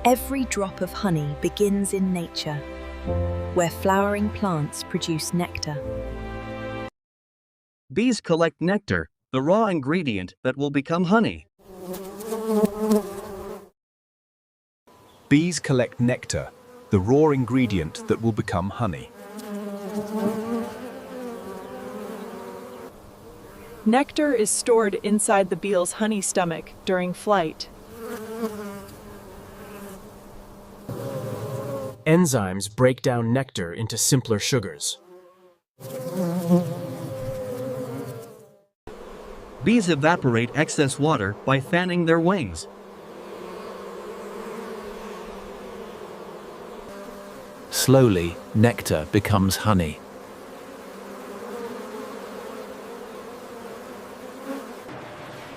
Every drop of honey begins in nature, where flowering plants produce nectar. Bees collect nectar, the raw ingredient that will become honey. Bees collect nectar, the raw ingredient that will become honey. Nectar is stored inside the bee's honey stomach during flight. Enzymes break down nectar into simpler sugars. Bees evaporate excess water by fanning their wings. Slowly, nectar becomes honey.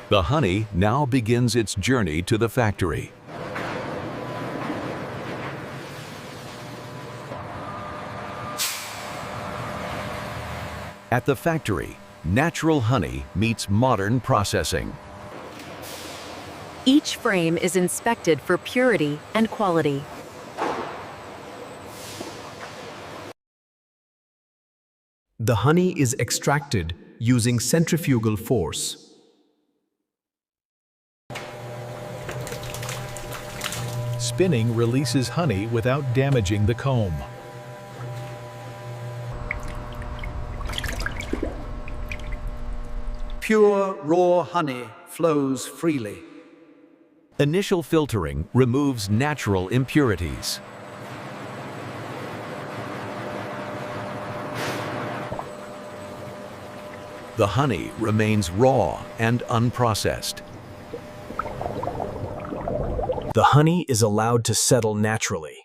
The honey now begins its journey to the factory. At the factory, natural honey meets modern processing. Each frame is inspected for purity and quality. The honey is extracted using centrifugal force. Spinning releases honey without damaging the comb. Pure, raw honey flows freely. Initial filtering removes natural impurities. The honey remains raw and unprocessed. The honey is allowed to settle naturally.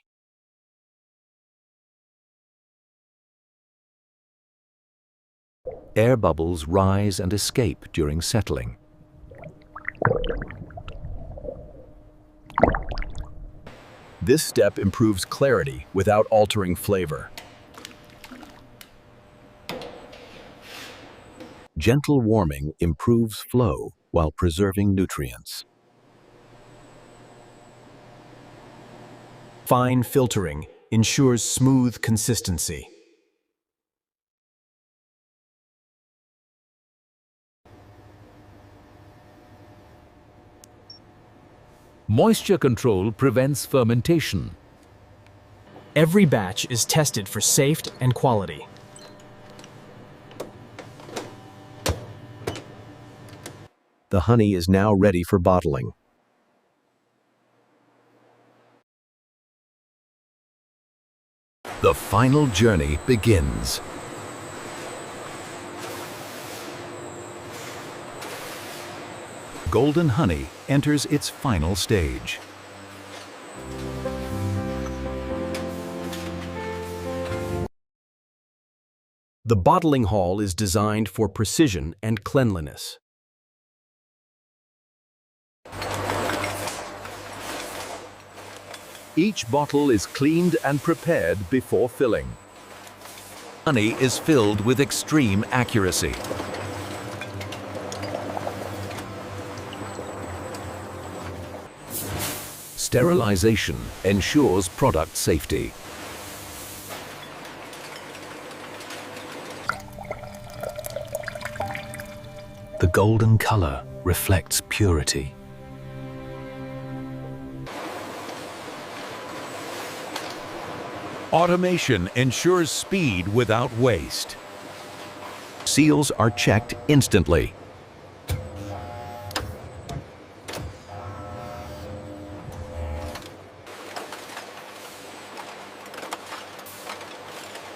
Air bubbles rise and escape during settling. This step improves clarity without altering flavor. Gentle warming improves flow while preserving nutrients. Fine filtering ensures smooth consistency. Moisture control prevents fermentation. Every batch is tested for safety and quality. The honey is now ready for bottling. The final journey begins. Golden honey enters its final stage. The bottling hall is designed for precision and cleanliness. Each bottle is cleaned and prepared before filling. Honey is filled with extreme accuracy. Sterilization ensures product safety. The golden color reflects purity. Automation ensures speed without waste. Seals are checked instantly.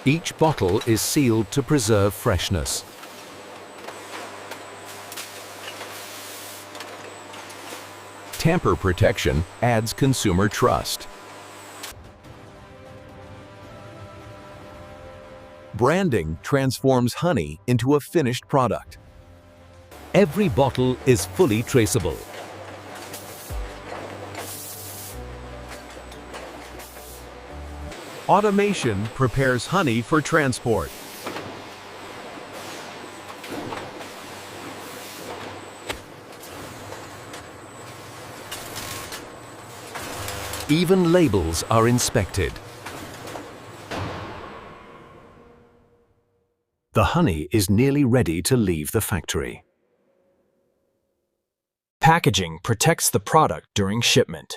Each bottle is sealed to preserve freshness. Tamper protection adds consumer trust. Branding transforms honey into a finished product. Every bottle is fully traceable. Automation prepares honey for transport. Even labels are inspected. The honey is nearly ready to leave the factory. Packaging protects the product during shipment.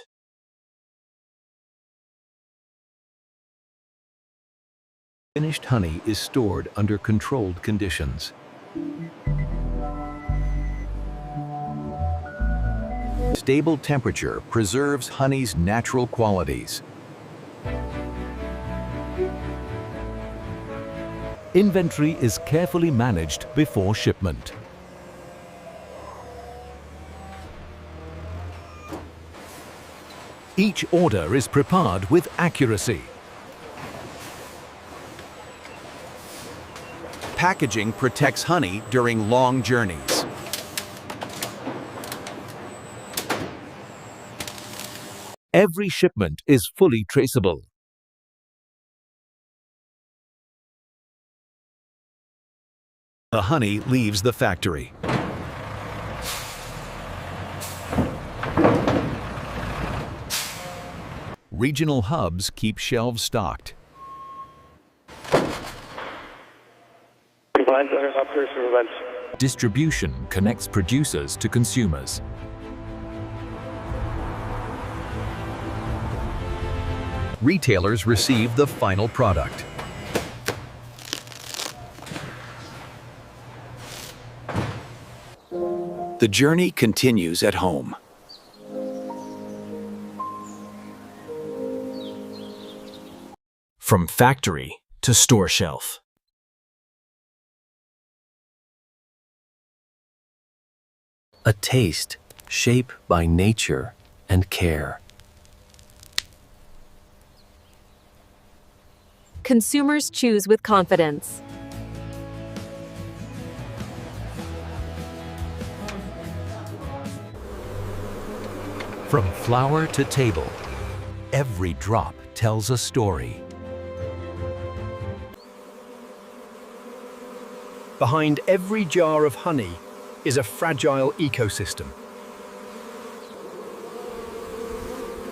Finished honey is stored under controlled conditions. Stable temperature preserves honey's natural qualities. Inventory is carefully managed before shipment. Each order is prepared with accuracy. Packaging protects honey during long journeys. Every shipment is fully traceable. The honey leaves the factory. Regional hubs keep shelves stocked. Distribution connects producers to consumers. Retailers receive the final product. The journey continues at home. From factory to store shelf. A taste shaped by nature and care. Consumers choose with confidence. From flower to table, every drop tells a story. Behind every jar of honey is a fragile ecosystem.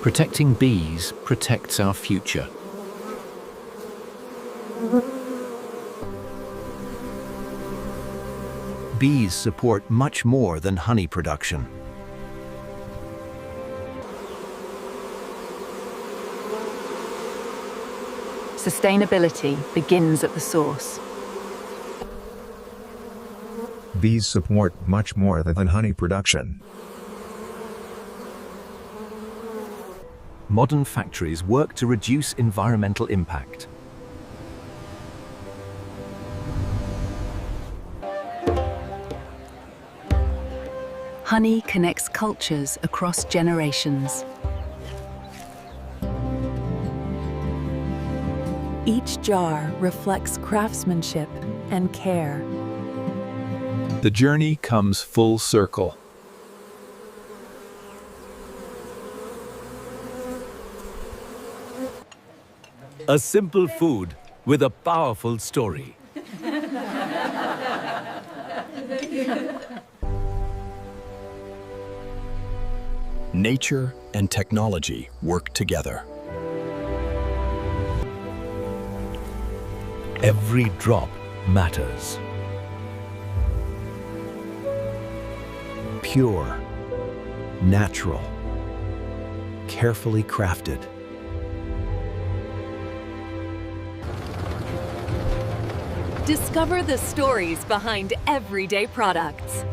Protecting bees protects our future. Bees support much more than honey production. Sustainability begins at the source. Bees support much more than honey production. Modern factories work to reduce environmental impact. Honey connects cultures across generations. Each jar reflects craftsmanship and care. The journey comes full circle. A simple food with a powerful story. Nature and technology work together. Every drop matters. Pure, natural, carefully crafted. Discover the stories behind everyday products.